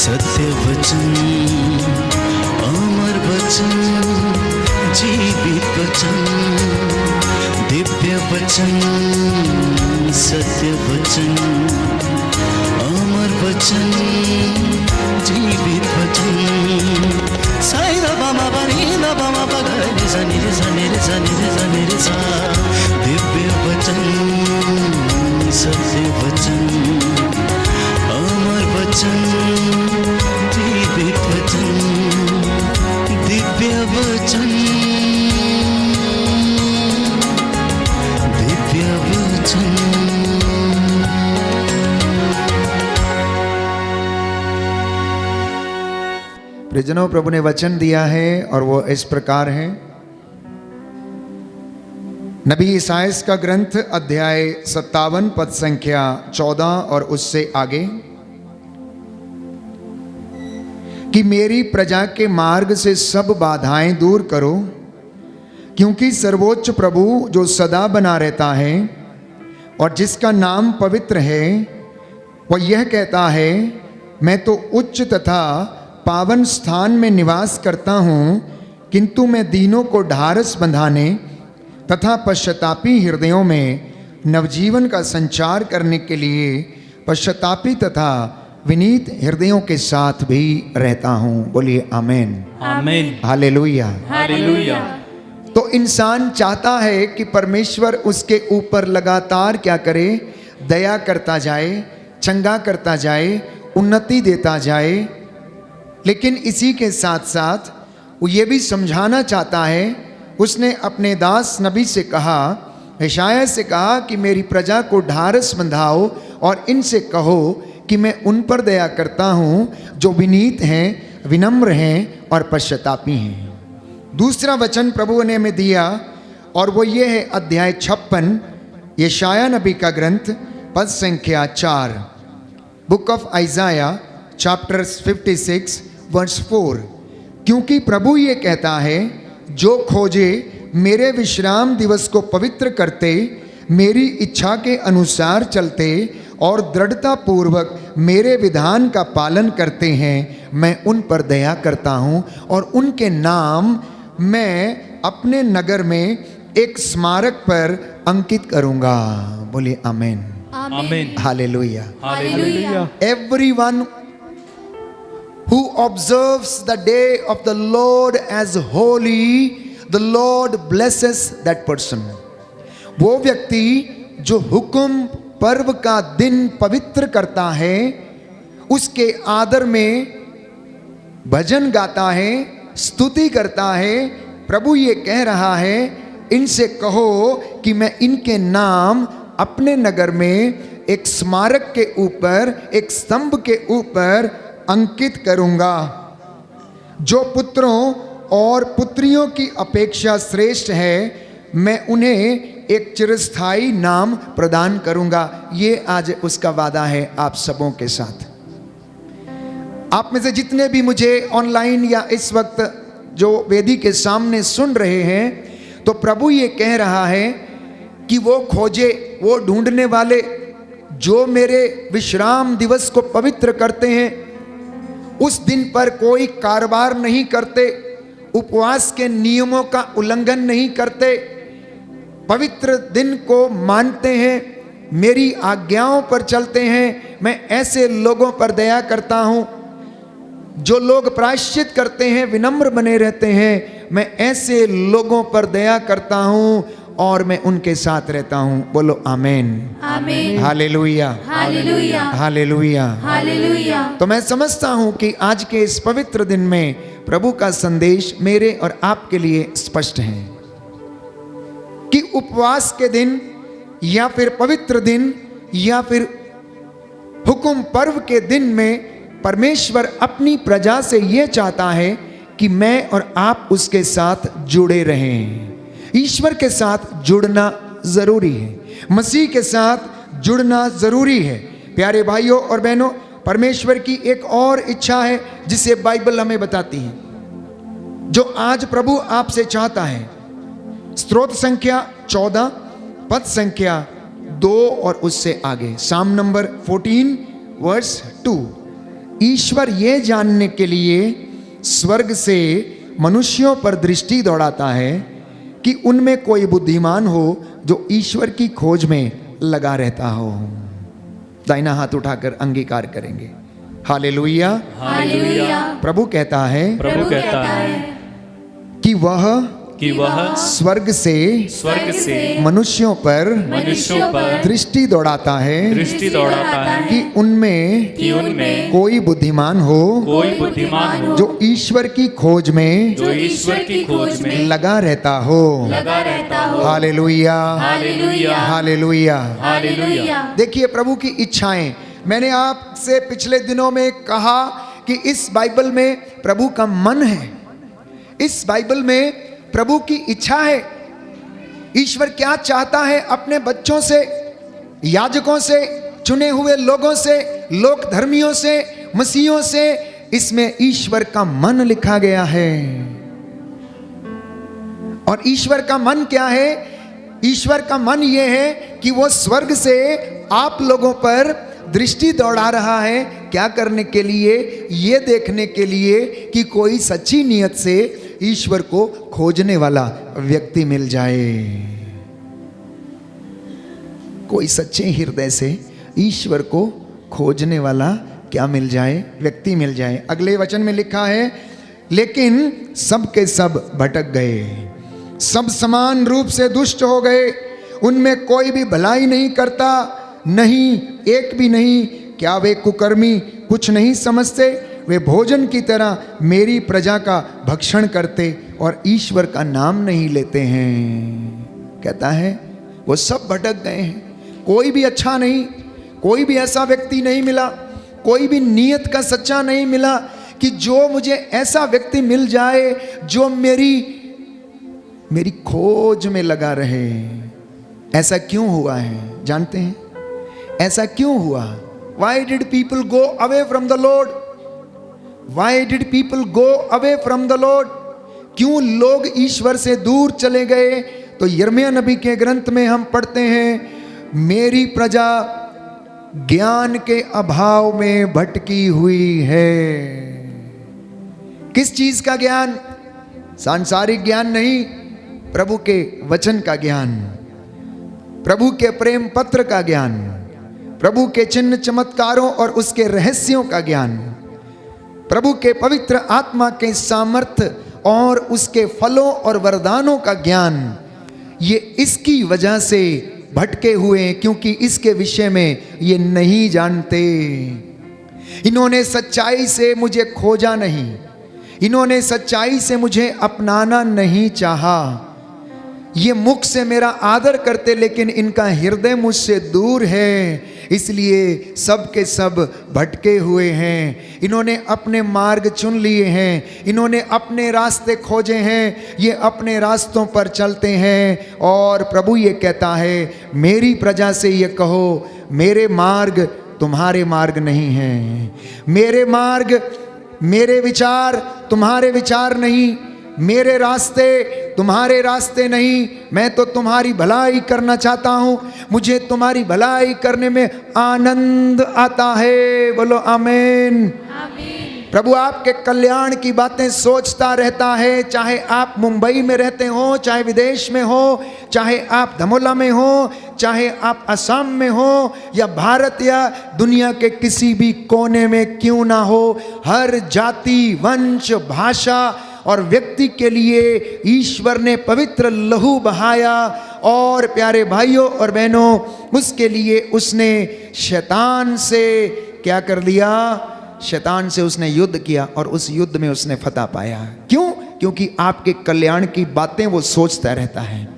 सत्य वचन, अमर वचन, जीवित वचन, दिव्य वचन, सत्य वचन, अमर वचन, जीवित वचन। साई दा बामा बनी दा बामा बगरे सा निरे सा निरे सा निरे सा निरे सा। दिव्य वचन, सत्य वचन, अमर वचन, जीवित वचन, दिव्य वचन, दिव्य वचन। प्रियजनों, प्रभु ने वचन दिया है और वो इस प्रकार है। नबी ईसायास का ग्रंथ अध्याय 57 पद संख्या 14 और उससे आगे कि मेरी प्रजा के मार्ग से सब बाधाएं दूर करो, क्योंकि सर्वोच्च प्रभु जो सदा बना रहता है और जिसका नाम पवित्र है, वह यह कहता है, मैं तो उच्च तथा पावन स्थान में निवास करता हूँ, किंतु मैं दीनों को ढारस बंधाने तथा पश्चातापी हृदयों में नवजीवन का संचार करने के लिए पश्चातापी तथा विनीत हृदयों के साथ भी रहता हूँ। बोलिए आमीन, आमीन, हालेलुया, हालेलुया। तो इंसान चाहता है कि परमेश्वर उसके ऊपर लगातार क्या करे, दया करता जाए, चंगा करता जाए, उन्नति देता जाए। लेकिन इसी के साथ साथ वो ये भी समझाना चाहता है। उसने अपने दास नबी से कहा, यशायाह से कहा कि मेरी प्रजा को ढारस बंधाओ और इनसे कहो कि मैं उन पर दया करता हूँ जो विनीत हैं, विनम्र हैं और पश्चातापी हैं। दूसरा वचन प्रभु ने हमें दिया और वो ये है अध्याय 56 यशायाह नबी का ग्रंथ पद संख्या 4, book of Isaiah chapter 56 verse 4। क्योंकि प्रभु ये कहता है, जो खोजे मेरे विश्राम दिवस को पवित्र करते, मेरी इच्छा के अनुसार चलते और दृढ़ता पूर्वक मेरे विधान का पालन करते हैं, मैं उन पर दया करता हूँ और उनके नाम मैं अपने नगर में एक स्मारक पर अंकित करूँगा। बोलिए आमीन, आमीन, hallelujah, hallelujah. Everyone who observes the day of the Lord as holy, the Lord blesses that person. वो व्यक्ति जो हुक्म पर्व का दिन पवित्र करता है, उसके आदर में भजन गाता है, स्तुति करता है। प्रभु ये कह रहा है, इनसे कहो कि मैं इनके नाम अपने नगर में एक स्मारक के ऊपर, एक स्तंभ के ऊपर अंकित करूंगा। जो पुत्रों और पुत्रियों की अपेक्षा श्रेष्ठ है, मैं उन्हें एक चिरस्थायी नाम प्रदान करूंगा। ये आज उसका वादा है आप सबों के साथ। आप में से जितने भी मुझे ऑनलाइन या इस वक्त जो वेदी के सामने सुन रहे हैं, तो प्रभु ये कह रहा है कि वो खोजे, वो ढूंढने वाले जो मेरे विश्राम दिवस को पवित्र करते हैं, उस दिन पर कोई कारोबार नहीं करते, उपवास के नियमों का उल्लंघन नहीं करते, पवित्र दिन को मानते हैं, मेरी आज्ञाओं पर चलते हैं। मैं ऐसे लोगों पर दया करता हूँ। जो लोग प्रायश्चित करते हैं, विनम्र बने रहते हैं, मैं ऐसे लोगों पर दया करता हूँ और मैं उनके साथ रहता हूँ। बोलो आमीन, आमीन, हालेलुया, हालेलुया, हालेलुया, हालेलुया। तो मैं समझता हूँ कि आज के इस पवित्र दिन में प्रभु का संदेश मेरे और आपके लिए स्पष्ट है कि उपवास के दिन या फिर पवित्र दिन या फिर हुक्म पर्व के दिन में परमेश्वर अपनी प्रजा से यह चाहता है कि मैं और आप उसके साथ जुड़े रहें। ईश्वर के साथ जुड़ना जरूरी है, मसीह के साथ जुड़ना जरूरी है। प्यारे भाइयों और बहनों, परमेश्वर की एक और इच्छा है जिसे बाइबल हमें बताती है, जो आज प्रभु आपसे चाहता है। स्तोत्र संख्या 14 पद संख्या 2 और उससे आगे, साम नंबर 14 वर्स 2। ईश्वर ये जानने के लिए स्वर्ग से मनुष्यों पर दृष्टि दौड़ाता है कि उनमें कोई बुद्धिमान हो जो ईश्वर की खोज में लगा रहता हो। दाहिना हाथ उठाकर अंगीकार करेंगे। हालेलुया। हालेलुया। प्रभु कहता है प्रभु कहता है कि वह स्वर्ग से मनुष्यों पर दृष्टि दौड़ाता है कि उनमें कोई बुद्धिमान हो जो ईश्वर की खोज में लगा रहता हो। हालेलुया। हालेलुया। देखिए प्रभु की इच्छाएं, मैंने आपसे पिछले दिनों में कहा कि इस बाइबल में प्रभु का मन है, इस बाइबल में प्रभु की इच्छा है। ईश्वर क्या चाहता है अपने बच्चों से, याजकों से, चुने हुए लोगों से, लोक धर्मियों से, मसीहियों से, इसमें ईश्वर का मन लिखा गया है। और ईश्वर का मन क्या है? ईश्वर का मन यह है कि वो स्वर्ग से आप लोगों पर दृष्टि दौड़ा रहा है। क्या करने के लिए? ये देखने के लिए कि कोई सच्ची नियत से ईश्वर को खोजने वाला व्यक्ति मिल जाए, कोई सच्चे हृदय से ईश्वर को खोजने वाला क्या मिल जाए? व्यक्ति मिल जाए। अगले वचन में लिखा है, लेकिन सब के सब भटक गए, सब समान रूप से दुष्ट हो गए, उनमें कोई भी भलाई नहीं करता, नहीं एक भी नहीं। क्या वे कुकर्मी कुछ नहीं समझते? वे भोजन की तरह मेरी प्रजा का भक्षण करते और ईश्वर का नाम नहीं लेते हैं। कहता है वो सब भटक गए हैं, कोई भी अच्छा नहीं, कोई भी ऐसा व्यक्ति नहीं मिला, कोई भी नियत का सच्चा नहीं मिला कि जो मुझे ऐसा व्यक्ति मिल जाए जो मेरी खोज में लगा रहे। ऐसा क्यों हुआ है जानते हैं? ऐसा क्यों हुआ? Why did people go away from the Lord? Why did people go away from the Lord? क्यों लोग ईश्वर से दूर चले गए? तो यिर्मयाह नबी के ग्रंथ में हम पढ़ते हैं, मेरी प्रजा ज्ञान के अभाव में भटकी हुई है। किस चीज का ज्ञान? सांसारिक ज्ञान नहीं, प्रभु के वचन का ज्ञान, प्रभु के प्रेम पत्र का ज्ञान, प्रभु के चिन्ह चमत्कारों और उसके रहस्यों का ज्ञान, प्रभु के पवित्र आत्मा के सामर्थ्य और उसके फलों और वरदानों का ज्ञान। ये इसकी वजह से भटके हुए क्योंकि इसके विषय में ये नहीं जानते। इन्होंने सच्चाई से मुझे खोजा नहीं, इन्होंने सच्चाई से मुझे अपनाना नहीं चाहा। ये मुख से मेरा आदर करते लेकिन इनका हृदय मुझसे दूर है, इसलिए सब के सब भटके हुए हैं। इन्होंने अपने मार्ग चुन लिए हैं, इन्होंने अपने रास्ते खोजे हैं, ये अपने रास्तों पर चलते हैं। और प्रभु ये कहता है, मेरी प्रजा से ये कहो, मेरे मार्ग तुम्हारे मार्ग नहीं हैं, मेरे मार्ग, मेरे विचार तुम्हारे विचार नहीं, मेरे रास्ते तुम्हारे रास्ते नहीं। मैं तो तुम्हारी भलाई करना चाहता हूं, मुझे तुम्हारी भलाई करने में आनंद आता है। बोलो आमीन। प्रभु आपके कल्याण की बातें सोचता रहता है, चाहे आप मुंबई में रहते हो, चाहे विदेश में हो, चाहे आप धमोला में हो, चाहे आप असम में हो, या भारत या दुनिया के किसी भी कोने में क्यों ना हो। हर जाति, वंश, भाषा और व्यक्ति के लिए ईश्वर ने पवित्र लहू बहाया। और प्यारे भाइयों और बहनों, उसके लिए उसने शैतान से क्या कर लिया? शैतान से उसने युद्ध किया और उस युद्ध में उसने फतह पाया। क्यों? क्योंकि आपके कल्याण की बातें वो सोचता रहता है।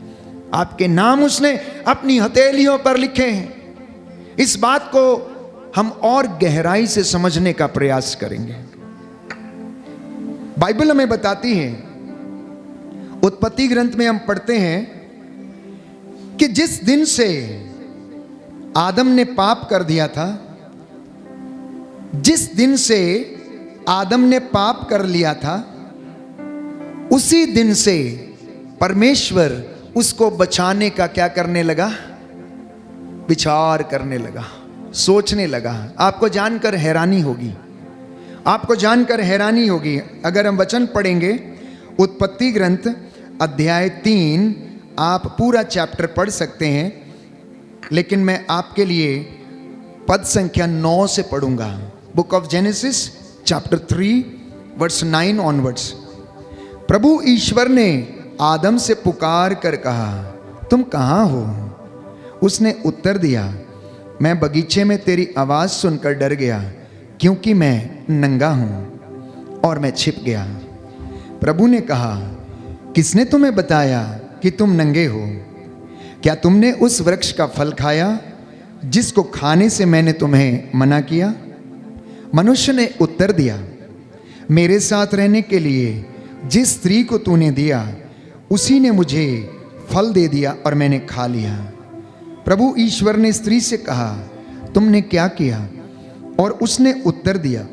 आपके नाम उसने अपनी हथेलियों पर लिखे हैं। इस बात को हम और गहराई से समझने का प्रयास करेंगे। बाइबल हमें बताती है, उत्पत्ति ग्रंथ में हम पढ़ते हैं कि जिस दिन से आदम ने पाप कर दिया था, जिस दिन से आदम ने पाप कर लिया था, उसी दिन से परमेश्वर उसको बचाने का क्या करने लगा? विचार करने लगा, सोचने लगा। आपको जानकर हैरानी होगी, आपको जानकर हैरानी होगी, अगर हम वचन पढ़ेंगे उत्पत्ति ग्रंथ अध्याय 3, आप पूरा चैप्टर पढ़ सकते हैं, लेकिन मैं आपके लिए पद संख्या 9 से पढ़ूंगा। Book of Genesis chapter 3 verse 9 onwards. प्रभु ईश्वर ने आदम से पुकार कर कहा, तुम कहाँ हो? उसने उत्तर दिया, मैं बगीचे में तेरी आवाज़ सुनकर डर गया, क्योंकि मैं नंगा हूँ और मैं छिप गया। प्रभु ने कहा, किसने तुम्हें बताया कि तुम नंगे हो? क्या तुमने उस वृक्ष का फल खाया जिसको खाने से मैंने तुम्हें मना किया? मनुष्य ने उत्तर दिया, मेरे साथ रहने के लिए जिस स्त्री को तूने दिया उसी ने मुझे फल दे दिया और मैंने खा लिया। प्रभु ईश्वर ने स्त्री से कहा, तुमने क्या किया? और उसने उत्तर दिया,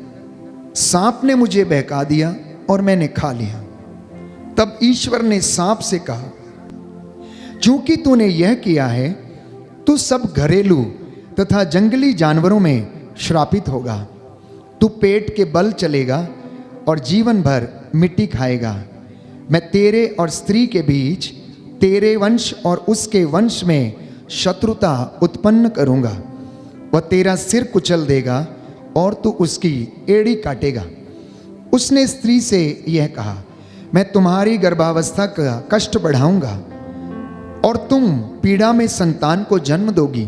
सांप ने मुझे बहका दिया और मैंने खा लिया। तब ईश्वर ने सांप से कहा, चूंकि तूने यह किया है, तू सब घरेलू तथा जंगली जानवरों में श्रापित होगा। तू पेट के बल चलेगा और जीवन भर मिट्टी खाएगा। मैं तेरे और स्त्री के बीच, तेरे वंश और उसके वंश में शत्रुता उत्पन्न करूंगा। वह तेरा सिर कुचल देगा और तू उसकी एड़ी काटेगा। उसने स्त्री से यह कहा, मैं तुम्हारी गर्भावस्था का कष्ट बढ़ाऊंगा और तुम पीड़ा में संतान को जन्म दोगी।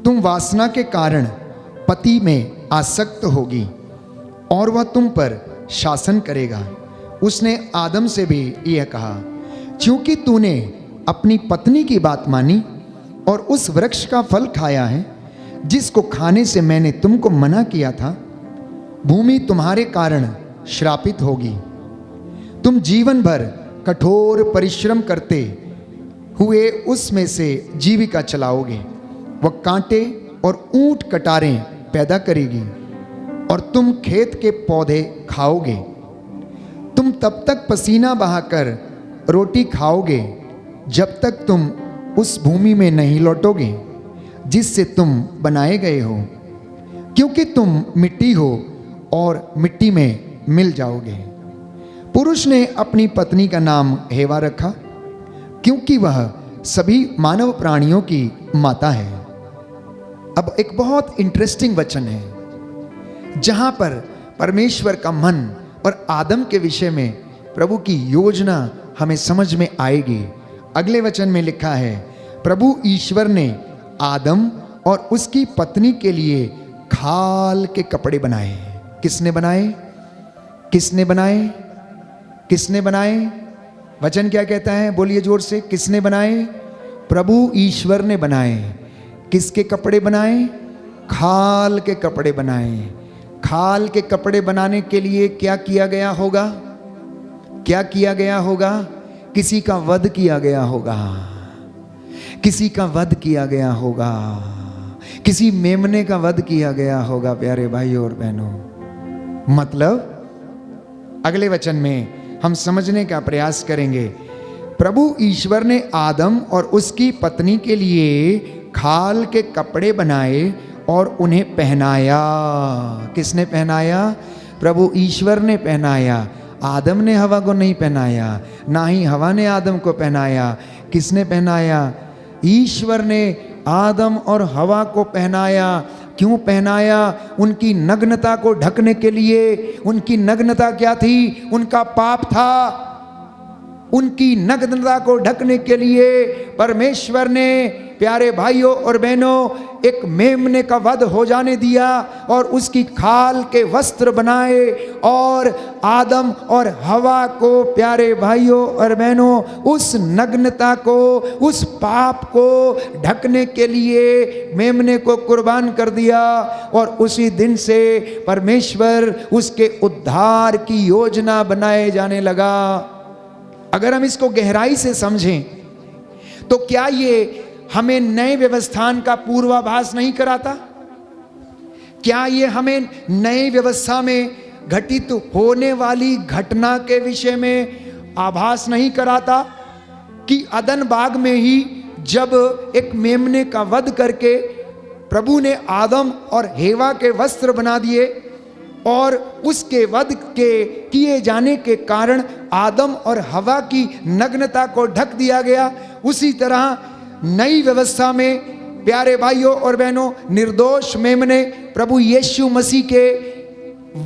तुम वासना के कारण पति में आसक्त होगी और वह तुम पर शासन करेगा। उसने आदम से भी यह कहा, क्योंकि तूने अपनी पत्नी की बात मानी और उस वृक्ष का फल खाया है जिसको खाने से मैंने तुमको मना किया था, भूमि तुम्हारे कारण श्रापित होगी। तुम जीवन भर कठोर परिश्रम करते हुए उसमें से जीविका चलाओगे। वह कांटे और ऊंट कटारें पैदा करेगी और तुम खेत के पौधे खाओगे। तुम तब तक पसीना बहाकर रोटी खाओगे जब तक तुम उस भूमि में नहीं लौटोगे जिससे तुम बनाए गए हो, क्योंकि तुम मिट्टी हो और मिट्टी में मिल जाओगे। पुरुष ने अपनी पत्नी का नाम हेवा रखा, क्योंकि वह सभी मानव प्राणियों की माता है। अब एक बहुत इंटरेस्टिंग वचन है जहां पर परमेश्वर का मन और आदम के विषय में प्रभु की योजना हमें समझ में आएगी। अगले वचन में लिखा है, प्रभु ईश्वर ने आदम और उसकी पत्नी के लिए खाल के कपड़े बनाए। किसने बनाए? किसने बनाए? किसने बनाए? वचन क्या कहता है? बोलिए जोर से, किसने बनाए? प्रभु ईश्वर ने बनाए। किसके कपड़े बनाए? खाल के कपड़े बनाए। खाल के कपड़े बनाने के लिए क्या किया गया होगा? क्या किया गया होगा? किसी का वध किया गया होगा। किसी का वध किया गया होगा। किसी मेमने का वध किया गया होगा। प्यारे भाइयों और बहनों, मतलब अगले वचन में हम समझने का प्रयास करेंगे। प्रभु ईश्वर ने आदम और उसकी पत्नी के लिए खाल के कपड़े बनाए और उन्हें पहनाया। किसने पहनाया? प्रभु ईश्वर ने पहनाया। आदम ने हवा को नहीं पहनाया, ना ही हवा ने आदम को पहनाया। किसने पहनाया? ईश्वर ने आदम और हवा को पहनाया। क्यों पहनाया? उनकी नग्नता को ढकने के लिए। उनकी नग्नता क्या थी? उनका पाप था। उनकी नग्नता को ढकने के लिए परमेश्वर ने, प्यारे भाइयों और बहनों, एक मेमने का वध हो जाने दिया और उसकी खाल के वस्त्र बनाए और आदम और हवा को, प्यारे भाइयों और बहनों, उस नग्नता को, उस पाप को ढकने के लिए मेमने को कुर्बान कर दिया। और उसी दिन से परमेश्वर उसके उद्धार की योजना बनाए जाने लगा। अगर हम इसको गहराई से समझें तो क्या ये हमें नए व्यवस्थान का पूर्वाभास नहीं कराता? क्या ये हमें नई व्यवस्था में घटित होने वाली घटना के विषय में आभास नहीं कराता कि अदन बाग में ही जब एक मेमने का वध करके प्रभु ने आदम और हेवा के वस्त्र बना दिए और उसके वध के किए जाने के कारण आदम और हवा की नग्नता को ढक दिया गया, उसी तरह नई व्यवस्था में प्यारे भाइयों और बहनों, निर्दोष मेमने प्रभु यीशु मसीह के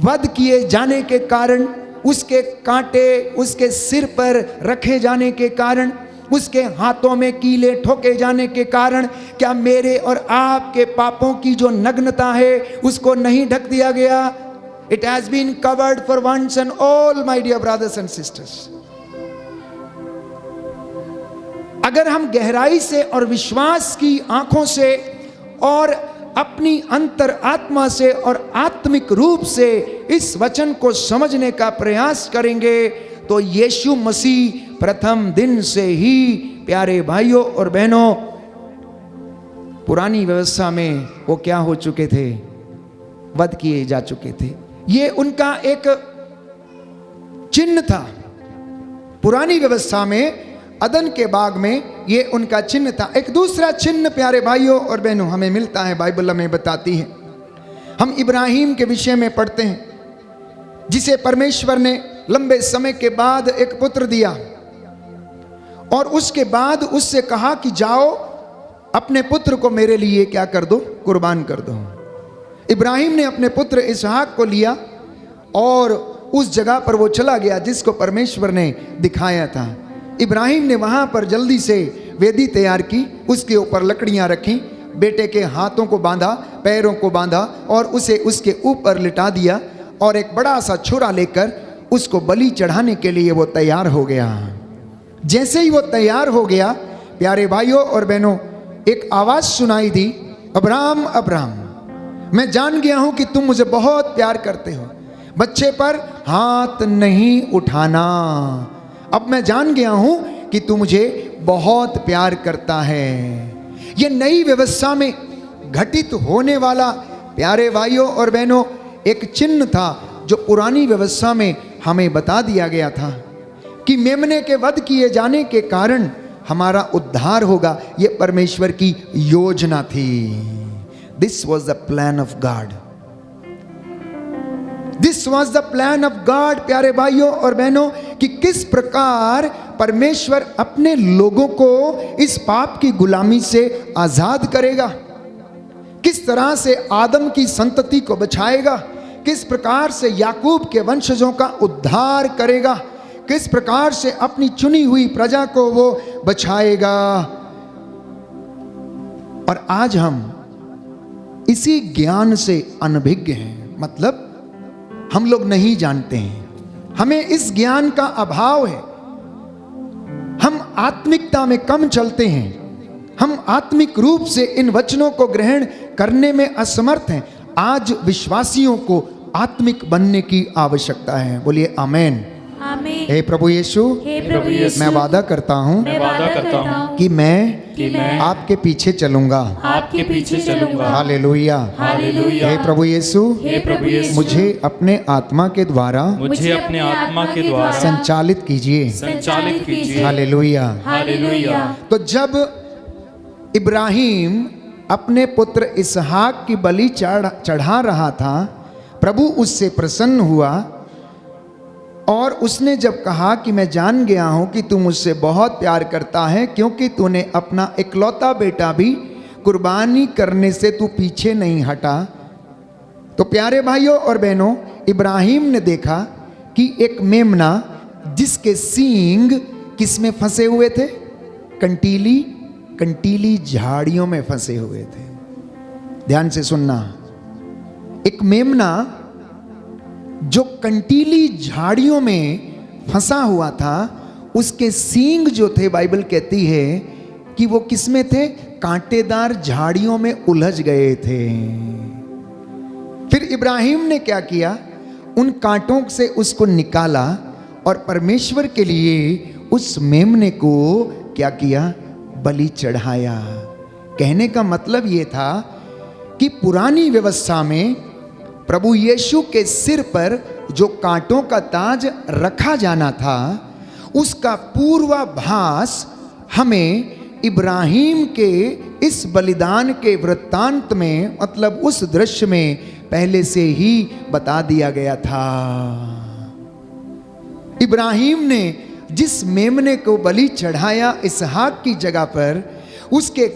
वध किए जाने के कारण, उसके कांटे उसके सिर पर रखे जाने के कारण, उसके हाथों में कीले ठोके जाने के कारण क्या मेरे और आपके पापों की जो नग्नता है उसको नहीं ढक दिया गया? It has been covered for once and all, my dear brothers and sisters. अगर हम गहराई से और विश्वास की आंखों से और अपनी अंतर आत्मा से और आत्मिक रूप से इस वचन को समझने का प्रयास करेंगे तो यीशु मसीह प्रथम दिन से ही प्यारे भाइयों और बहनों पुरानी व्यवस्था में वो क्या हो चुके थे? वध किए जा चुके थे। ये उनका एक चिन्ह था। पुरानी व्यवस्था में अदन के बाग में ये उनका चिन्ह था। एक दूसरा चिन्ह प्यारे भाइयों और बहनों हमें मिलता है, बाइबल हमें बताती है। हम इब्राहिम के विषय में पढ़ते हैं, जिसे परमेश्वर ने लंबे समय के बाद एक पुत्र दिया और उसके बाद उससे कहा कि जाओ अपने पुत्र को मेरे लिए क्या कर दो? कुर्बान कर दो। इब्राहिम ने अपने पुत्र इसहाक को लिया और उस जगह पर वो चला गया जिसको परमेश्वर ने दिखाया था। इब्राहिम ने वहाँ पर जल्दी से वेदी तैयार की, उसके ऊपर लकड़ियाँ रखी, बेटे के हाथों को बांधा, पैरों को बांधा और उसे उसके ऊपर लिटा दिया और एक बड़ा सा छुरा लेकर उसको बलि चढ़ाने के लिए वो तैयार हो गया। जैसे ही वो तैयार हो गया प्यारे भाइयों और बहनों, एक आवाज़ सुनाई दी, अब्राहम अब्राहम, मैं जान गया हूं कि तुम मुझे बहुत प्यार करते हो, बच्चे पर हाथ नहीं उठाना। अब मैं जान गया हूं कि तू मुझे बहुत प्यार करता है। ये नई व्यवस्था में घटित होने वाला प्यारे भाइयों और बहनों एक चिन्ह था जो पुरानी व्यवस्था में हमें बता दिया गया था कि मेमने के वध किए जाने के कारण हमारा उद्धार होगा। ये परमेश्वर की योजना थी। This was the plan of God. This was the plan of God, प्यारे भाइयों और बहनों, कि किस प्रकार परमेश्वर अपने लोगों को इस पाप की गुलामी से आजाद करेगा, किस तरह से आदम की संतति को बचाएगा, किस प्रकार से याकूब के वंशजों का उद्धार करेगा, किस प्रकार से अपनी चुनी हुई प्रजा को वो बचाएगा। और आज हम इसी ज्ञान से अनभिज्ञ हैं, मतलब हम लोग नहीं जानते हैं, हमें इस ज्ञान का अभाव है। हम आत्मिकता में कम चलते हैं, हम आत्मिक रूप से इन वचनों को ग्रहण करने में असमर्थ हैं। आज विश्वासियों को आत्मिक बनने की आवश्यकता है। बोलिए आमेन। आमीन। हे प्रभु यीशु, हे प्रभु यीशु, मैं वादा करता हूँ मैं वादा करता हूँ कि मैं आपके पीछे चलूंगा। आपके पीछे चलूंगा। Hallelujah, hallelujah. हे प्रभु यीशु, हे प्रभु यीशु, मुझे अपने आत्मा के द्वारा मुझे अपने आत्मा के द्वारा संचालित कीजिए। संचालित कीजिए। हालेलुया। हालेलुया। तो जब इब्राहिम अपने पुत्र इसहाक की बलि चढ़ा रहा था, प्रभु उससे प्रसन्न हुआ और उसने जब कहा कि मैं जान गया हूं कि तू मुझसे बहुत प्यार करता है, क्योंकि तूने अपना इकलौता बेटा भी कुर्बानी करने से तू पीछे नहीं हटा। तो प्यारे भाइयों और बहनों, इब्राहिम ने देखा कि एक मेमना जिसके सींग किस में फंसे हुए थे? कंटीली झाड़ियों में फंसे हुए थे। ध्यान से सुनना, एक मेमना जो कंटीली झाड़ियों में फंसा हुआ था, उसके सींग जो थे, बाइबल कहती है कि वो किस में थे? कांटेदार झाड़ियों में उलझ गए थे। फिर इब्राहिम ने क्या किया? उन कांटों से उसको निकाला और परमेश्वर के लिए उस मेमने को क्या किया? बलि चढ़ाया। कहने का मतलब ये था कि पुरानी व्यवस्था में प्रभु यीशु के सिर पर जो कांटों का ताज रखा जाना था, उसका पूर्वाभास हमें इब्राहिम के इस बलिदान के वृत्तांत में, मतलब उस दृश्य में पहले से ही बता दिया गया था। इब्राहिम ने जिस मेमने को बलि चढ़ाया इसहाक की जगह पर, उसके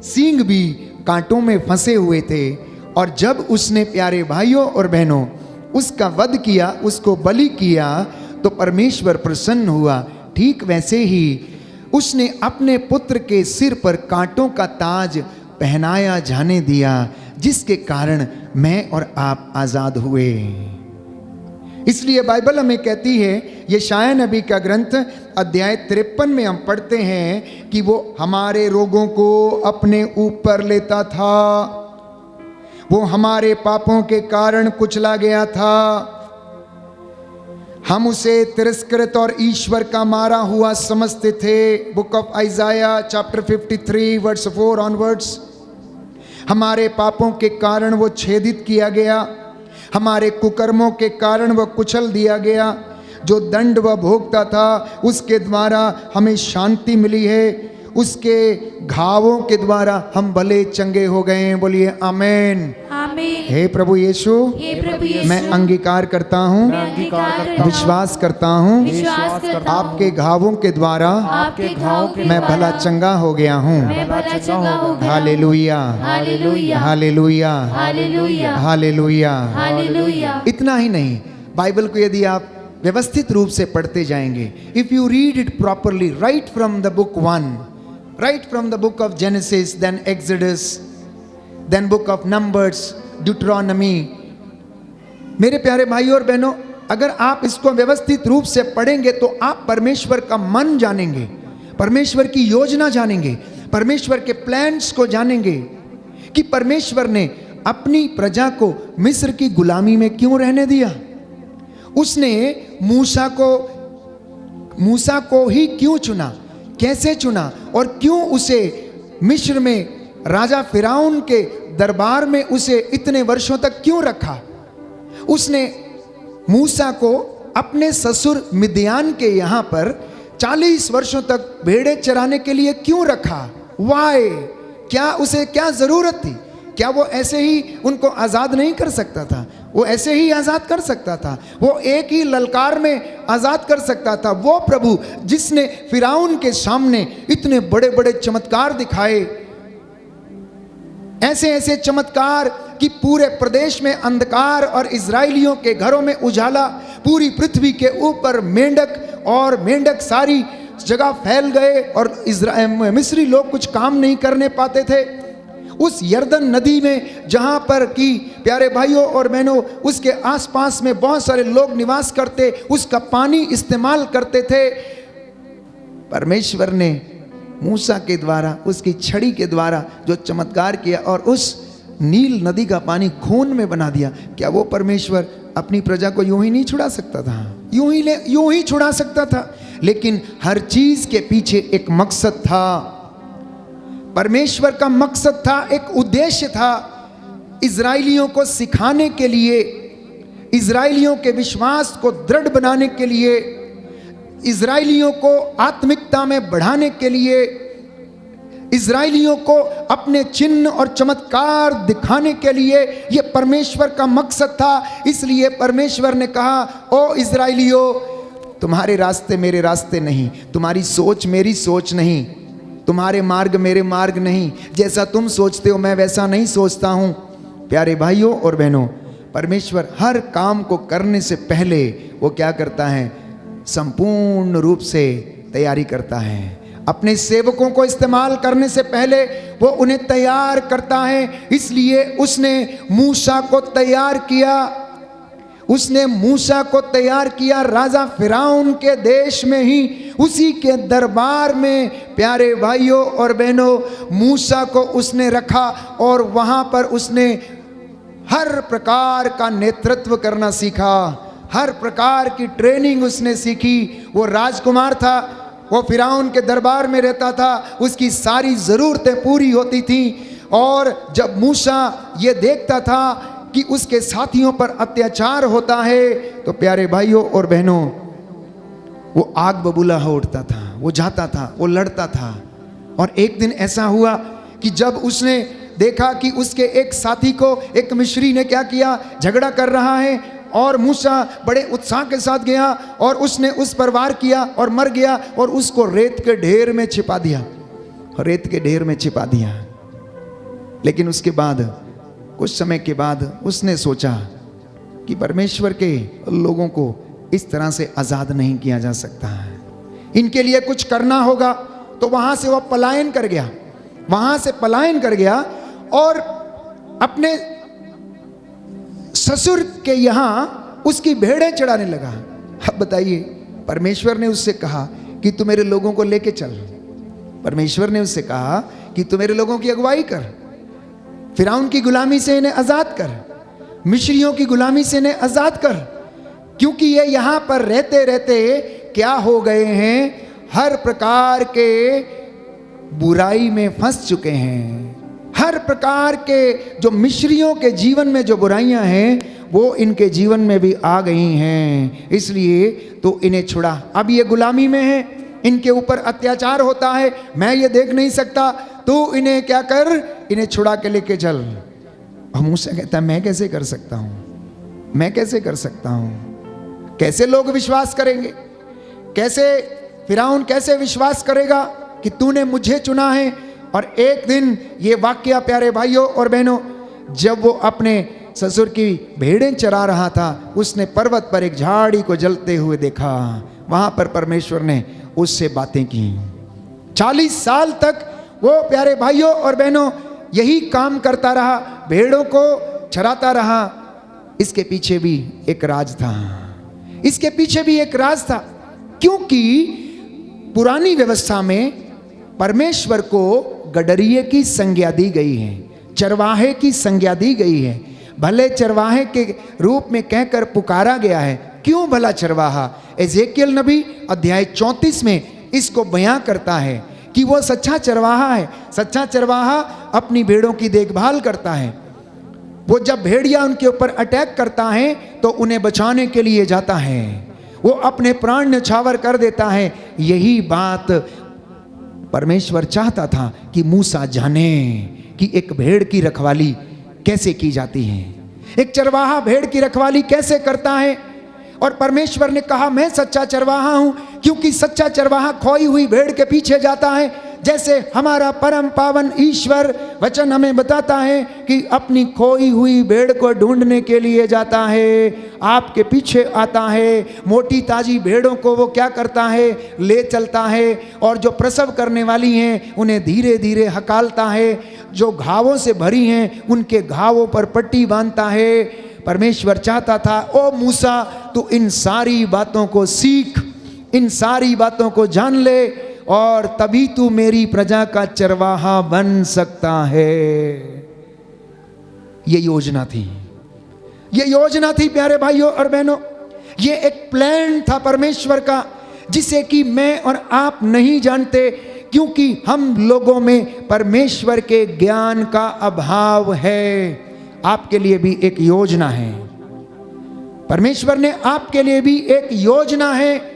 सींग भी कांटों में फंसे हुए थे, और जब उसने प्यारे भाइयों और बहनों उसका वध किया, उसको बलि किया, तो परमेश्वर प्रसन्न हुआ। ठीक वैसे ही उसने अपने पुत्र के सिर पर कांटों का ताज पहनाया जाने दिया, जिसके कारण मैं और आप आजाद हुए। इसलिए बाइबल हमें कहती है, यशायाह नबी का ग्रंथ अध्याय 53 में हम पढ़ते हैं कि वो हमारे रोगों को अपने ऊपर लेता था, वो हमारे पापों के कारण कुचला गया था, हम उसे तिरस्कृत और ईश्वर का मारा हुआ समझते थे। Book of Isaiah chapter 53 verse 4 onwards. हमारे पापों के कारण वो छेदित किया गया, हमारे कुकर्मों के कारण वह कुचल दिया गया। जो दंड वह भोगता था उसके द्वारा हमें शांति मिली है, उसके घावों के द्वारा हम भले चंगे हो गए हैं। बोलिए आमेन। आमीन। हे प्रभु यीशु, हे प्रभु यीशु, मैं अंगीकार करता हूँ, मैं अंगीकार करता हूँ, विश्वास करता हूँ, विश्वास करता हूँ, आपके घावों के द्वारा आपके घावों के मैं द्वारा भला चंगा हो गया हूँ। मैं भला चंगा हो गया। Hallelujah, hallelujah, hallelujah, hallelujah, hallelujah. Hallelujah. इतना ही नहीं, बाइबल को यदि आप व्यवस्थित रूप से पढ़ते जाएंगे, if you read it properly, right from the book 1, right from the book of Genesis, then Exodus, then book of Numbers, Deuteronomy। मेरे प्यारे भाइयों और बहनों, अगर आप इसको व्यवस्थित रूप से पढ़ेंगे तो आप परमेश्वर का मन जानेंगे, परमेश्वर की योजना जानेंगे, परमेश्वर के प्लान्स को जानेंगे कि परमेश्वर ने अपनी प्रजा को मिस्र की गुलामी में क्यों रहने दिया। उसने मूसा को ही क्यों चुना, कैसे चुना, और क्यों उसे मिस्र में राजा फिरौन के दरबार में उसे इतने वर्षों तक क्यों रखा। उसने मूसा को अपने ससुर मिद्यान के यहाँ पर 40 वर्षों तक भेड़े चराने के लिए क्यों रखा। वाई, क्या उसे क्या जरूरत थी? क्या वो ऐसे ही उनको आज़ाद नहीं कर सकता था? वो ऐसे ही आज़ाद कर सकता था, वो एक ही ललकार में आज़ाद कर सकता था। वो प्रभु जिसने फिरौन के सामने इतने बड़े बड़े चमत्कार दिखाए, ऐसे ऐसे चमत्कार कि पूरे प्रदेश में अंधकार और इजराइलियों के घरों में उजाला, पूरी पृथ्वी के ऊपर मेंढक सारी जगह फैल गए और मिस्री लोग कुछ काम नहीं करने पाते थे। उस यर्दन नदी में जहाँ पर कि प्यारे भाइयों और बहनों उसके आसपास में बहुत सारे लोग निवास करते, उसका पानी इस्तेमाल करते थे, परमेश्वर ने मूसा के द्वारा, उसकी छड़ी के द्वारा जो चमत्कार किया और उस नील नदी का पानी खून में बना दिया, क्या वो परमेश्वर अपनी प्रजा को यूं ही नहीं छुड़ा सकता था? यूं ही छुड़ा सकता था, लेकिन हर चीज के पीछे एक मकसद था। परमेश्वर का मकसद था, एक उद्देश्य था, इजराइलियों को सिखाने के लिए, इजराइलियों के विश्वास को दृढ़ बनाने के लिए, इजराइलियों को आत्मिकता में बढ़ाने के लिए, इजराइलियों को अपने चिन्ह और चमत्कार दिखाने के लिए यह परमेश्वर का मकसद था। इसलिए परमेश्वर ने कहा, ओ इजराइलियों, तुम्हारे रास्ते मेरे रास्ते नहीं, तुम्हारी सोच मेरी सोच नहीं, तुम्हारे मार्ग मेरे मार्ग नहीं, जैसा तुम सोचते हो मैं वैसा नहीं सोचता हूं। प्यारे भाइयों और बहनों, परमेश्वर हर काम को करने से पहले वो क्या करता है? संपूर्ण रूप से तैयारी करता है। अपने सेवकों को इस्तेमाल करने से पहले वो उन्हें तैयार करता है। इसलिए उसने मूसा को तैयार किया, उसने मूसा को तैयार किया राजा फिरौन के देश में ही, उसी के दरबार में प्यारे भाइयों और बहनों मूसा को उसने रखा और वहाँ पर उसने हर प्रकार का नेतृत्व करना सीखा, हर प्रकार की ट्रेनिंग उसने सीखी। वो राजकुमार था, वो फिरौन के दरबार में रहता था, उसकी सारी ज़रूरतें पूरी होती थी। और जब मूसा ये देखता था कि उसके साथियों पर अत्याचार होता है, तो प्यारे भाइयों और बहनों वो आग बबूला हो उठता था, वो जाता था, वो लड़ता था। और एक दिन ऐसा हुआ कि जब उसने देखा कि उसके एक साथी को एक मिस्री ने क्या किया, झगड़ा कर रहा है, और मूसा बड़े उत्साह के साथ गया और उसने उस पर वार किया और मर गया और उसको रेत के ढेर में छिपा दिया, रेत के ढेर में छिपा दिया। लेकिन उसके बाद कुछ समय के बाद उसने सोचा कि परमेश्वर के लोगों को इस तरह से आज़ाद नहीं किया जा सकता है, इनके लिए कुछ करना होगा। तो वहाँ से वह पलायन कर गया, वहाँ से पलायन कर गया और अपने ससुर के यहाँ उसकी भेड़ें चढ़ाने लगा। अब बताइए, परमेश्वर ने उससे कहा कि तू मेरे लोगों को लेके चल, परमेश्वर ने उससे कहा कि तू मेरे लोगों की अगुवाई कर, फिरौन की गुलामी से इन्हें आज़ाद कर, मिस्रियों की गुलामी से इन्हें आज़ाद कर, क्योंकि ये यहाँ पर रहते रहते क्या हो गए हैं, हर प्रकार के बुराई में फंस चुके हैं। हर प्रकार के जो मिस्रियों के जीवन में जो बुराइयां हैं वो इनके जीवन में भी आ गई हैं, इसलिए तो इन्हें छुड़ा। अब ये गुलामी में है, इनके ऊपर अत्याचार होता है, मैं ये देख नहीं सकता, तो इन्हें क्या कर, इन्हें छुड़ा के लेके चल। और मूसा कहता है मैं कैसे कर सकता हूँ, मैं कैसे कर सकता हूँ, कैसे लोग विश्वास करेंगे, कैसे फिरौन कैसे विश्वास करेगा कि तूने मुझे चुना है। और एक दिन ये वाक्या प्यारे भाइयों और बहनों, जब वो अपने ससुर की भेड़ें चरा रहा था, उसने पर्वत पर एक झाड़ी को जलते हुए देखा, वहां पर परमेश्वर ने उससे बातें की। 40 साल तक वो प्यारे भाइयों और बहनों यही काम करता रहा, भेड़ों को चराता रहा। इसके पीछे भी एक राज था, इसके पीछे भी एक राज था, क्योंकि पुरानी व्यवस्था में परमेश्वर को गडरिये की संज्ञा दी गई है, चरवाहे की संज्ञा दी गई है, भले चरवाहे के रूप में कहकर पुकारा गया है। क्यों भला चरवाहा? एजेकियल नबी अध्याय 34 में इसको बयां करता है कि वो सच्चा चरवाहा है। सच्चा चरवाहा अपनी भेड़ों की देखभाल करता है। वो जब भेड़िया उनके ऊपर अटैक करता है तो उन्हें बचाने के लिए जाता है, वो अपने प्राण न्यौछावर कर देता है। यही बात परमेश्वर चाहता था कि मूसा जाने कि एक भेड़ की रखवाली कैसे की जाती है, एक चरवाहा भेड़ की रखवाली कैसे करता है। और परमेश्वर ने कहा मैं सच्चा चरवाहा हूं, क्योंकि सच्चा चरवाहा खोई हुई भेड़ के पीछे जाता है। जैसे हमारा परम पावन ईश्वर वचन हमें बताता है कि अपनी खोई हुई भेड़ को ढूंढने के लिए जाता है, आपके पीछे आता है। मोटी ताजी भेड़ों को वो क्या करता है, ले चलता है, और जो प्रसव करने वाली हैं उन्हें धीरे धीरे हकालता है, जो घावों से भरी हैं उनके घावों पर पट्टी बांधता है। परमेश्वर चाहता था ओ मूसा तू इन सारी बातों को सीख, इन सारी बातों को जान ले, और तभी तू मेरी प्रजा का चरवाहा बन सकता है। ये योजना थी, ये योजना थी प्यारे भाइयों और बहनों। ये एक प्लान था परमेश्वर का, जिसे कि मैं और आप नहीं जानते, क्योंकि हम लोगों में परमेश्वर के ज्ञान का अभाव है। आपके लिए भी एक योजना है, परमेश्वर ने आपके लिए भी एक योजना है।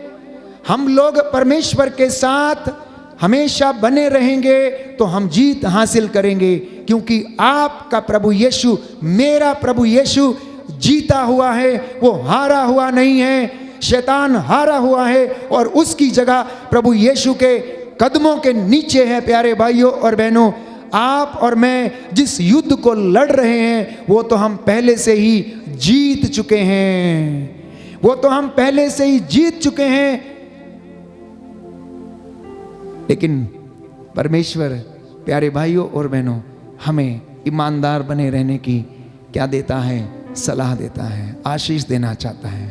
हम लोग परमेश्वर के साथ हमेशा बने रहेंगे तो हम जीत हासिल करेंगे, क्योंकि आपका प्रभु यीशु, मेरा प्रभु यीशु जीता हुआ है, वो हारा हुआ नहीं है। शैतान हारा हुआ है और उसकी जगह प्रभु यीशु के कदमों के नीचे है। प्यारे भाइयों और बहनों, आप और मैं जिस युद्ध को लड़ रहे हैं वो तो हम पहले से ही जीत चुके हैं, वो तो हम पहले से ही जीत चुके हैं। लेकिन परमेश्वर प्यारे भाइयों और बहनों हमें ईमानदार बने रहने की क्या देता है, सलाह देता है, आशीष देना चाहता है,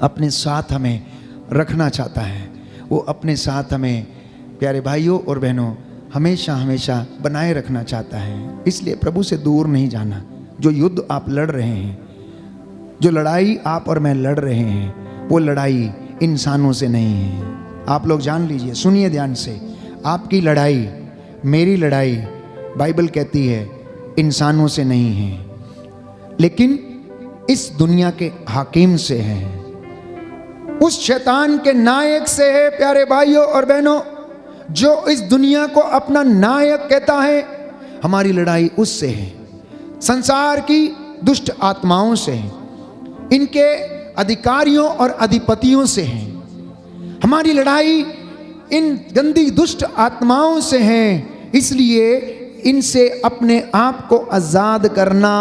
अपने साथ हमें रखना चाहता है। वो अपने साथ हमें प्यारे भाइयों और बहनों हमेशा हमेशा बनाए रखना चाहता है। इसलिए प्रभु से दूर नहीं जाना। जो युद्ध आप लड़ रहे हैं, जो लड़ाई आप और मैं लड़ रहे हैं, वो लड़ाई इंसानों से नहीं है। आप लोग जान लीजिए, सुनिए ध्यान से, आपकी लड़ाई, मेरी लड़ाई बाइबल कहती है इंसानों से नहीं है, लेकिन इस दुनिया के हाकिम से है, उस शैतान के नायक से है। प्यारे भाइयों और बहनों, जो इस दुनिया को अपना नायक कहता है, हमारी लड़ाई उससे है, संसार की दुष्ट आत्माओं से है, इनके अधिकारियों और अधिपतियों से है। हमारी लड़ाई इन गंदी दुष्ट आत्माओं से है। इसलिए इनसे अपने आप को आजाद करना,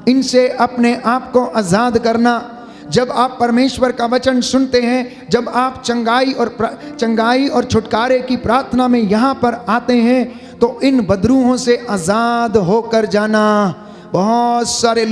इनसे अपने आप को आजाद करना। जब आप परमेश्वर का वचन सुनते हैं, जब आप चंगाई और छुटकारे की प्रार्थना में यहाँ पर आते हैं, तो इन बदरूहों से आजाद होकर जाना। बहुत सारे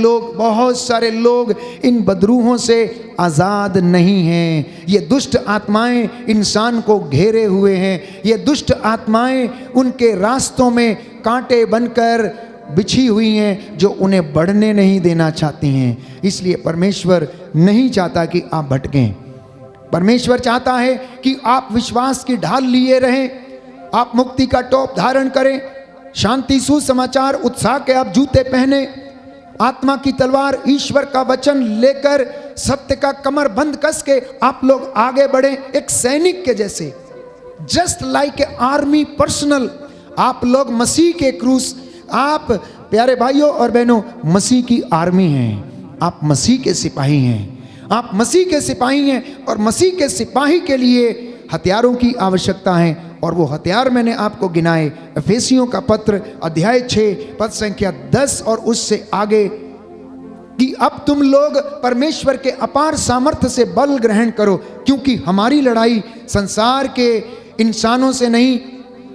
लोग इन बदरूहों से आजाद नहीं हैं। ये दुष्ट आत्माएं इंसान को घेरे हुए हैं। ये दुष्ट आत्माएं उनके रास्तों में कांटे बनकर बिछी हुई हैं, जो उन्हें बढ़ने नहीं देना चाहती हैं। इसलिए परमेश्वर नहीं चाहता कि आप भटकें। परमेश्वर चाहता है कि आप विश्वास की ढाल लिए रहें, आप मुक्ति का टोप धारण करें, शांति सुसमाचार उत्साह के आप जूते पहने, आत्मा की तलवार ईश्वर का वचन लेकर सत्य का कमर बंद कस के आप लोग आगे बढ़ें, एक सैनिक के जैसे, just like a army personnel. आप लोग मसीह के क्रूस, आप प्यारे भाइयों और बहनों मसीह की आर्मी हैं, आप मसीह के सिपाही हैं, आप मसीह के सिपाही हैं। और मसीह के सिपाही के लिए हथियारों की आवश्यकता है, और वो हथियार मैंने आपको गिनाए। एफेसियों का पत्र अध्याय 6 पद संख्या 10 और उससे आगे, कि अब तुम लोग परमेश्वर के अपार सामर्थ्य से बल ग्रहण करो, क्योंकि हमारी लड़ाई संसार के इंसानों से नहीं,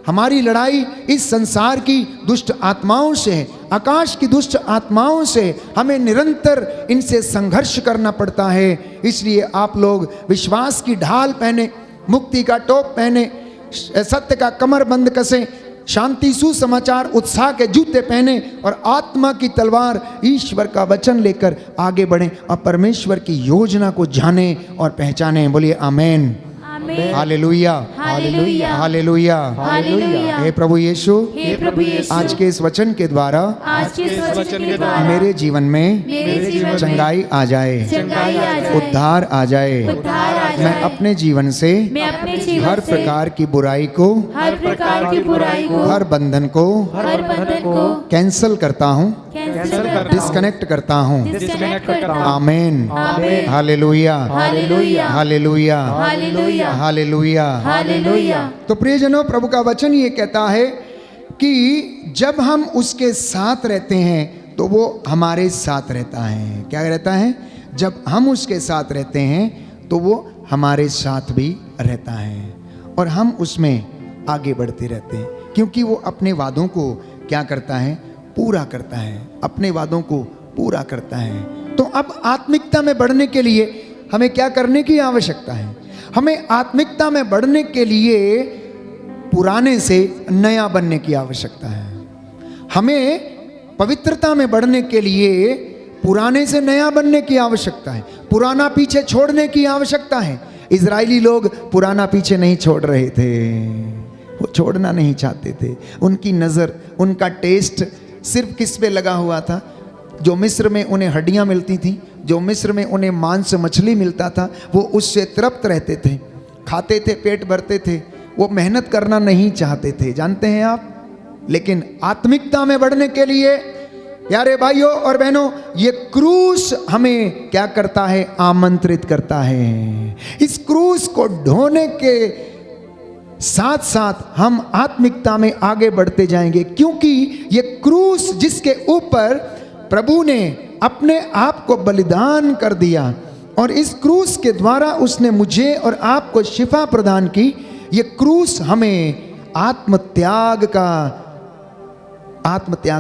हमारी लड़ाई इस संसार की दुष्ट आत्माओं से है, आकाश की दुष्ट आत्माओं से। हमें निरंतर इनसे संघर्ष करना पड़ता है। इसलिए आप लोग विश्वास की ढाल पहने, मुक्ति का टोप पहने, सत्य का कमर बंद कसें, शांति सुसमाचार उत्साह के जूते पहने, और आत्मा की तलवार ईश्वर का वचन लेकर आगे बढ़ें और परमेश्वर की योजना को जाने और पहचाने। बोलिए आमेन, आमीन, हालेलुया, हालेलुया, हालेलुया। हालेलुया। हे प्रभु यीशु, हे प्रभु यीशु, आज के इस वचन के द्वारा आज के इस वचन के द्वारा मेरे जीवन में मेरे जीवन में चंगाई आ जाए, चंगाई आ जाए, उद्धार आ जाए। उद्धार आ मैं जाए। अपने जीवन से मैं अपने जीवन हर से प्रकार की बुराई को, हर प्रकार की बुराई को, हर बंधन को हर बंधन को कैंसल करता हूँ, कैंसिल करता हूँ, डिस्कनेक्ट करता हूँ। डिस्कनेक्ट करता हूँ। आमेन, आमीन, hallelujah, hallelujah, hallelujah, hallelujah, hallelujah. Hallelujah. तो प्रियजनों, प्रभु का वचन ये कहता है कि जब हम उसके साथ रहते हैं तो वो हमारे साथ रहता है। क्या रहता है? जब हम उसके साथ रहते हैं तो वो हमारे साथ भी रहता है, और हम उसमें आगे बढ़ते रहते हैं, क्योंकि वो अपने वादों को क्या करता है? पूरा करता है, अपने वादों को पूरा करता है। तो अब आत्मिकता में बढ़ने के लिए हमें क्या करने की आवश्यकता है? हमें आत्मिकता में बढ़ने के लिए पुराने से नया बनने की आवश्यकता है। हमें पवित्रता में बढ़ने के लिए पुराने से नया बनने की आवश्यकता है, पुराना पीछे छोड़ने की आवश्यकता है। इजरायली लोग पुराना पीछे नहीं छोड़ रहे थे, वो छोड़ना नहीं चाहते थे। उनकी नज़र, उनका टेस्ट सिर्फ किस पे लगा हुआ था? जो मिस्र में उन्हें हड्डियां मिलती थी, जो मिस्र में उन्हें मांस मछली मिलता था, वो उससे तृप्त रहते थे, खाते थे, पेट भरते थे, वो मेहनत करना नहीं चाहते थे। जानते हैं आप? लेकिन आत्मिकता में बढ़ने के लिए प्यारे भाइयों और बहनों, ये क्रूस हमें क्या करता है? आमंत्रित करता है। इस क्रूस को ढोने के साथ साथ हम आत्मिकता में आगे बढ़ते जाएंगे, क्योंकि ये क्रूस जिसके ऊपर प्रभु ने अपने आप को बलिदान कर दिया, और इस क्रूस के द्वारा उसने मुझे और आपको शिफा प्रदान की। ये क्रूस हमें आत्मत्याग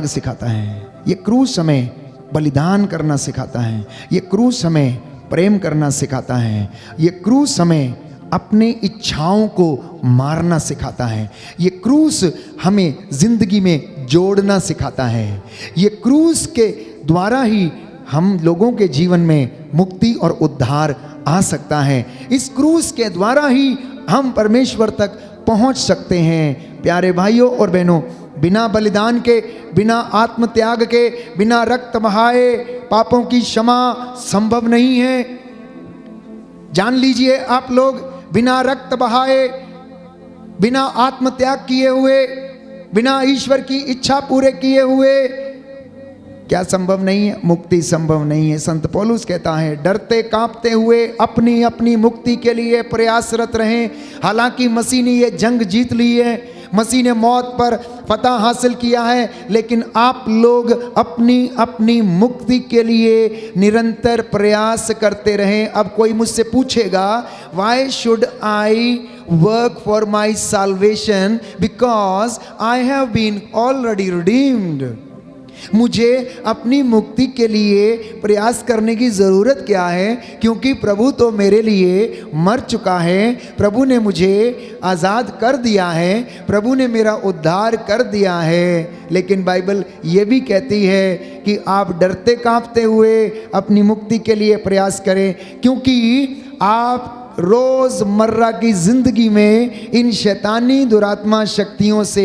सिखाता है। ये क्रूस हमें बलिदान करना सिखाता है। ये क्रूस हमें प्रेम करना सिखाता है। ये क्रूस हमें अपनी इच्छाओं को मारना सिखाता है। ये क्रूस हमें जिंदगी में जोड़ना सिखाता है। ये क्रूस के द्वारा ही हम लोगों के जीवन में मुक्ति और उद्धार आ सकता है। इस क्रूस के द्वारा ही हम परमेश्वर तक पहुंच सकते हैं। प्यारे भाइयों और बहनों, बिना बलिदान के, बिना आत्मत्याग के, बिना रक्त बहाए पापों की क्षमा संभव नहीं है। जान लीजिए आप लोग, बिना रक्त बहाए, बिना आत्मत्याग किए हुए बिना ईश्वर की इच्छा पूरे किए हुए क्या संभव नहीं है? मुक्ति संभव नहीं है। संत पौलुस कहता है, डरते कांपते हुए अपनी अपनी मुक्ति के लिए प्रयासरत रहें। हालांकि मसीह ने ये जंग जीत ली है, मसीह ने मौत पर फतह हासिल किया है, लेकिन आप लोग अपनी अपनी मुक्ति के लिए निरंतर प्रयास करते रहें। अब कोई मुझसे पूछेगा, why should I work for my salvation? Because I have been already redeemed. मुझे अपनी मुक्ति के लिए प्रयास करने की ज़रूरत क्या है? क्योंकि प्रभु तो मेरे लिए मर चुका है, प्रभु ने मुझे आज़ाद कर दिया है, प्रभु ने मेरा उद्धार कर दिया है। लेकिन बाइबल ये भी कहती है कि आप डरते कांपते हुए अपनी मुक्ति के लिए प्रयास करें, क्योंकि आप रोजमर्रा की जिंदगी में इन शैतानी दुरात्मा शक्तियों से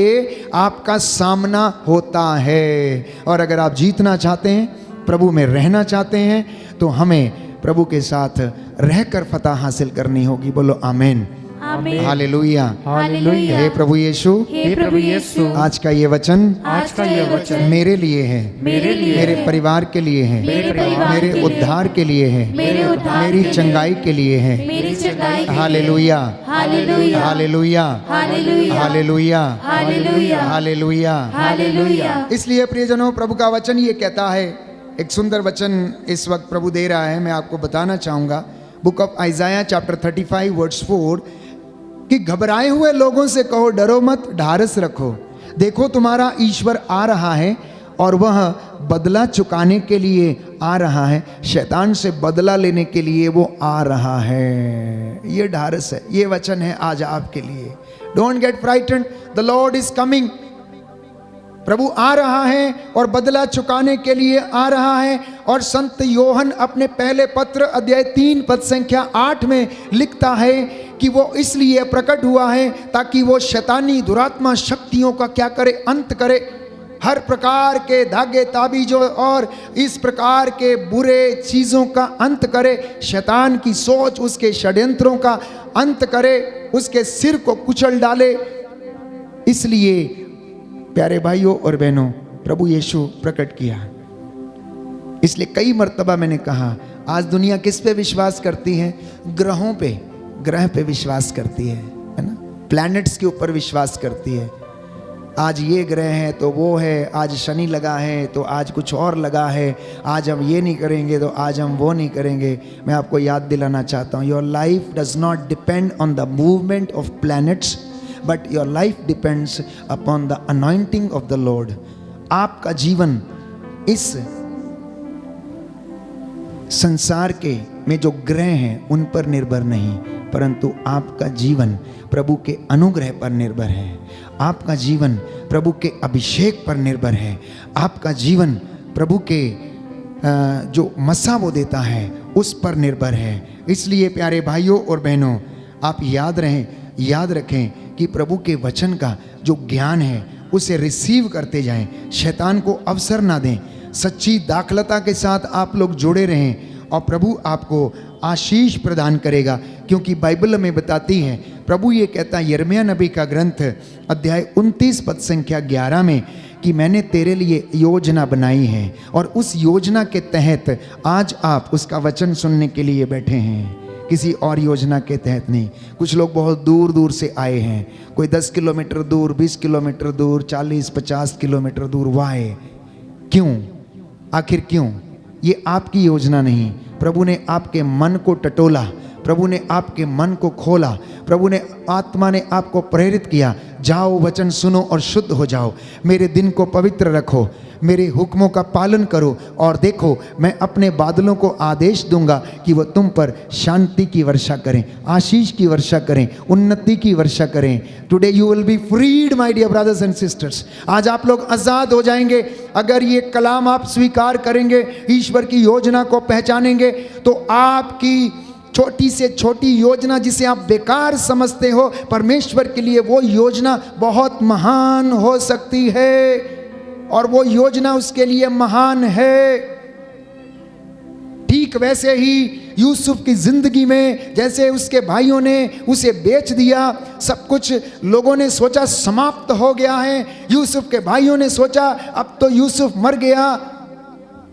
आपका सामना होता है। और अगर आप जीतना चाहते हैं, प्रभु में रहना चाहते हैं, तो हमें प्रभु के साथ रहकर फतह हासिल करनी होगी। बोलो आमीन, आमीन, हालेलुया, हालेलुया। हे प्रभु यीशु, हे प्रभु यीशु, आज का ये वचन आज का ये वचन मेरे लिए है, मेरे लिए मेरे है, परिवार के लिए है, मेरे परिवार मेरे के लिए, उद्धार के लिए है, मेरे उद्धार मेरी के लिए, चंगाई के लिए है। मेरी चंगाई के लिए। Hallelujah, hallelujah, hallelujah, hallelujah, hallelujah, hallelujah, hallelujah. Hallelujah. इसलिए प्रियजनों, प्रभु का वचन ये कहता है, एक सुंदर वचन इस वक्त प्रभु दे रहा है, मैं आपको बताना चाहूँगा। Book of Isaiah chapter 35 verse 4 कि घबराए हुए लोगों से कहो, डरो मत, ढारस रखो, देखो तुम्हारा ईश्वर आ रहा है और वह बदला चुकाने के लिए आ रहा है। शैतान से बदला लेने के लिए वो आ रहा है। ये ढारस है, ये वचन है आज आपके लिए। Don't get frightened, the Lord is coming. प्रभु आ रहा है और बदला चुकाने के लिए आ रहा है। और संत योहन अपने पहले पत्र अध्याय 3 पद संख्या 8 में लिखता है कि वो इसलिए प्रकट हुआ है ताकि वो शैतानी दुरात्मा शक्तियों का क्या करे? अंत करे। हर प्रकार के धागे ताबीजों और इस प्रकार के बुरे चीज़ों का अंत करे। शैतान की सोच, उसके षड्यंत्रों का अंत करे, उसके सिर को कुचल डाले। इसलिए प्यारे भाइयों और बहनों, प्रभु यीशु प्रकट किया। इसलिए कई मर्तबा मैंने कहा, आज दुनिया किस पे विश्वास करती है? ग्रहों पे, ग्रह पे विश्वास करती है ना? प्लैनेट्स के ऊपर विश्वास करती है। आज ये ग्रह है तो वो है, आज शनि लगा है तो आज कुछ और लगा है, आज हम ये नहीं करेंगे तो आज हम वो नहीं करेंगे। मैं आपको याद दिलाना चाहता हूँ, your life does not depend on the movement of planets, but your life depends upon the anointing of the Lord. आपका जीवन इस संसार के में जो ग्रह हैं उन पर निर्भर नहीं, परंतु आपका जीवन प्रभु के अनुग्रह पर निर्भर है। आपका जीवन प्रभु के अभिषेक पर निर्भर है। आपका जीवन प्रभु के जो मसा वो देता है उस पर निर्भर है। इसलिए प्यारे भाइयों और बहनों, आप याद रखें कि प्रभु के वचन का जो ज्ञान है उसे रिसीव करते जाएं। शैतान को अवसर ना दें। सच्ची दाखलता के साथ आप लोग जुड़े रहें और प्रभु आपको आशीष प्रदान करेगा। क्योंकि बाइबल में बताती है, प्रभु ये कहता है यिर्मयाह नबी का ग्रंथ अध्याय 29 पद संख्या 11 में कि मैंने तेरे लिए योजना बनाई है और उस योजना के तहत आज आप उसका वचन सुनने के लिए बैठे हैं, किसी और योजना के तहत नहीं। कुछ लोग बहुत दूर दूर से आए हैं, कोई 10 किलोमीटर दूर, 20 किलोमीटर दूर, 40-50 किलोमीटर दूर। वाहे? क्यों? आखिर क्यों? ये आपकी योजना नहीं। प्रभु ने आपके मन को टटोला, प्रभु ने आपके मन को खोला, प्रभु ने आत्मा ने आपको प्रेरित किया, जाओ वचन सुनो और शुद्ध हो जाओ, मेरे दिन को पवित्र रखो, मेरे हुक्मों का पालन करो और देखो मैं अपने बादलों को आदेश दूंगा कि वो तुम पर शांति की वर्षा करें, आशीष की वर्षा करें, उन्नति की वर्षा करें। Today you will be freed my dear brothers and sisters. आज आप लोग आज़ाद हो जाएंगे। अगर ये कलाम आप स्वीकार करेंगे, ईश्वर की योजना को पहचानेंगे, तो आपकी छोटी से छोटी योजना जिसे आप बेकार समझते हो, परमेश्वर के लिए वो योजना बहुत महान हो सकती है और वो योजना उसके लिए महान है। ठीक ठीक वैसे ही यूसुफ की जिंदगी में जैसे उसके भाइयों ने उसे बेच दिया, सब कुछ लोगों ने सोचा समाप्त हो गया है, यूसुफ के भाइयों ने सोचा अब तो यूसुफ मर गया,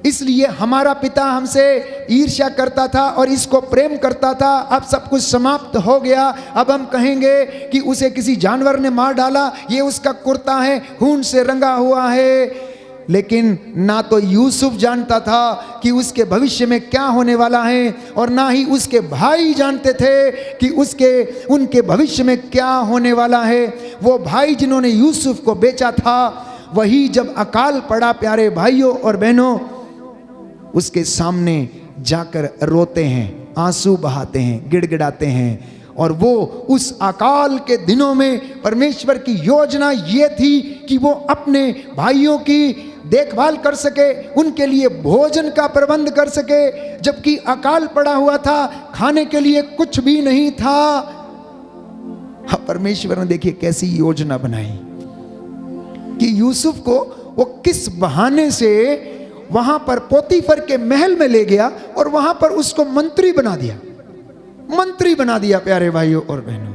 इसलिए हमारा पिता हमसे ईर्ष्या करता था और इसको प्रेम करता था, अब सब कुछ समाप्त हो गया, अब हम कहेंगे कि उसे किसी जानवर ने मार डाला, ये उसका कुर्ता है, खून से रंगा हुआ है। लेकिन ना तो यूसुफ जानता था कि उसके भविष्य में क्या होने वाला है, और ना ही उसके भाई जानते थे कि उनके भविष्य में क्या होने वाला है। वो भाई जिन्होंने यूसुफ को बेचा था, वही जब अकाल पड़ा प्यारे भाइयों और बहनों, उसके सामने जाकर रोते हैं, आंसू बहाते हैं, गिड़गिड़ाते हैं। और वो उस अकाल के दिनों में परमेश्वर की योजना ये थी कि वो अपने भाइयों की देखभाल कर सके, उनके लिए भोजन का प्रबंध कर सके, जबकि अकाल पड़ा हुआ था, खाने के लिए कुछ भी नहीं था। हाँ, परमेश्वर ने देखिए कैसी योजना बनाई कि यूसुफ को वो किस बहाने से वहां पर पोतीफर के महल में ले गया और वहां पर उसको मंत्री बना दिया। मंत्री बना दिया प्यारे भाइयों और बहनों,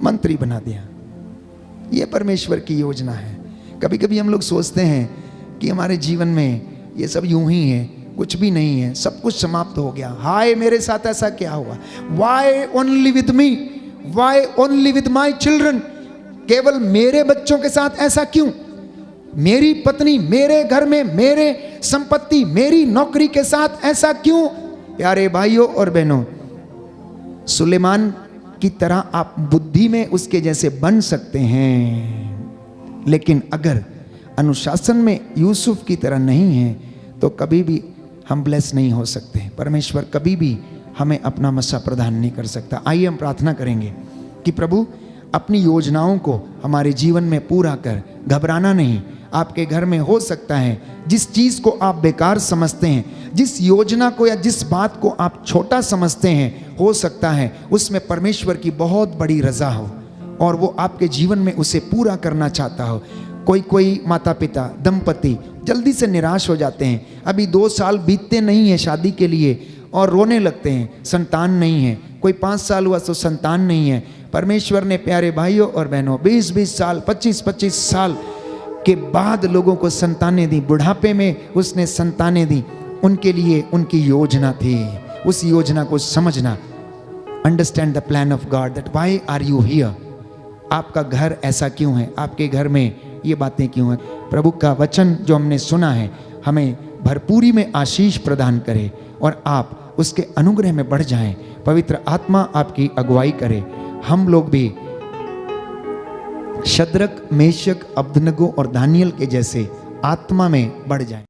मंत्री बना दिया। यह परमेश्वर की योजना है। कभी कभी हम लोग सोचते हैं कि हमारे जीवन में ये सब यूं ही है, कुछ भी नहीं है, सब कुछ समाप्त हो गया। हाय मेरे साथ ऐसा क्या हुआ? Why only with me, why only with my children, केवल मेरे बच्चों के साथ ऐसा क्यों? मेरी पत्नी, मेरे घर में, मेरे संपत्ति, मेरी नौकरी के साथ ऐसा क्यों? प्यारे भाइयों और बहनों, सुलेमान की तरह आप बुद्धि में उसके जैसे बन सकते हैं, लेकिन अगर अनुशासन में यूसुफ की तरह नहीं है तो कभी भी हम ब्लेस नहीं हो सकते। परमेश्वर कभी भी हमें अपना मसा प्रदान नहीं कर सकता। आइए हम प्रार्थना करेंगे कि प्रभु अपनी योजनाओं को हमारे जीवन में पूरा कर। घबराना नहीं। आपके घर में हो सकता है जिस चीज़ को आप बेकार समझते हैं, जिस योजना को या जिस बात को आप छोटा समझते हैं, हो सकता है उसमें परमेश्वर की बहुत बड़ी रज़ा हो और वो आपके जीवन में उसे पूरा करना चाहता हो। कोई माता पिता, दंपति जल्दी से निराश हो जाते हैं। अभी 2 साल बीतते नहीं है शादी के लिए और रोने लगते हैं, संतान नहीं है। कोई 5 साल हुआ तो संतान नहीं है। परमेश्वर ने प्यारे भाइयों और बहनों 20-20 साल, 25-25 साल के बाद लोगों को संतानें दी। बुढ़ापे में उसने संतानें दी। उनके लिए उनकी योजना थी। उस योजना को समझना, understand the plan of God, that why are you here. आपका घर ऐसा क्यों है? आपके घर में ये बातें क्यों हैं? प्रभु का वचन जो हमने सुना है हमें भरपूरी में आशीष प्रदान करे और आप उसके अनुग्रह में बढ़ जाएं। पवित्र आत्मा आपकी अगुवाई करे। हम लोग भी शद्रक, मेशक, अबदनगो और दानियल के जैसे आत्मा में बढ़ जाएं।